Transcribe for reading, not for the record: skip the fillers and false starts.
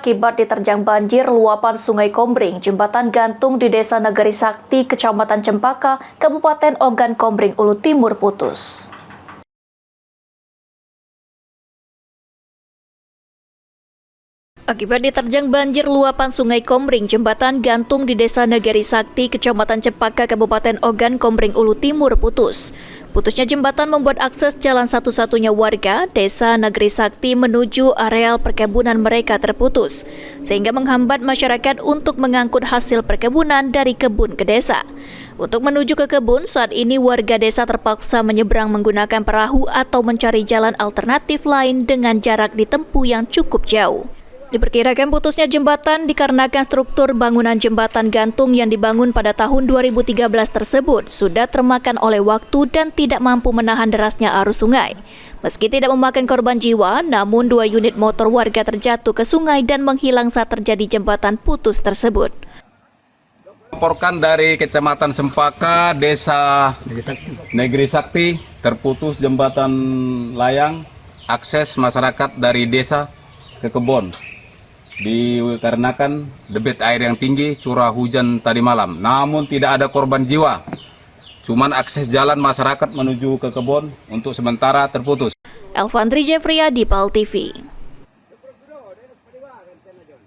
akibat diterjang banjir luapan Sungai Kombring, jembatan gantung di Desa Negeri Sakti, Kecamatan Cempaka, Kabupaten Ogan Kombring, Ulu Timur putus. Akibat diterjang banjir luapan Sungai Kombring, jembatan gantung di Desa Negeri Sakti, Kecamatan Cempaka, Kabupaten Ogan Kombring, Ulu Timur putus. Putusnya jembatan membuat akses jalan satu-satunya warga Desa Negeri Sakti menuju areal perkebunan mereka terputus, sehingga menghambat masyarakat untuk mengangkut hasil perkebunan dari kebun ke desa. Untuk menuju ke kebun, saat ini warga desa terpaksa menyeberang menggunakan perahu atau mencari jalan alternatif lain dengan jarak ditempuh yang cukup jauh. Diperkirakan putusnya jembatan dikarenakan struktur bangunan jembatan gantung yang dibangun pada tahun 2013 tersebut sudah termakan oleh waktu dan tidak mampu menahan derasnya arus sungai. Meski tidak memakan korban jiwa, namun 2 unit motor warga terjatuh ke sungai dan menghilang saat terjadi jembatan putus tersebut. Laporkan dari Kecamatan Cempaka, Desa Negeri Sakti, terputus jembatan layang, akses masyarakat dari desa ke kebun. Dikarenakan debit air yang tinggi, curah hujan tadi malam. Namun tidak ada korban jiwa. Cuman akses jalan masyarakat menuju ke kebun untuk sementara terputus. Elvandri Jeffriyadi, PAL TV.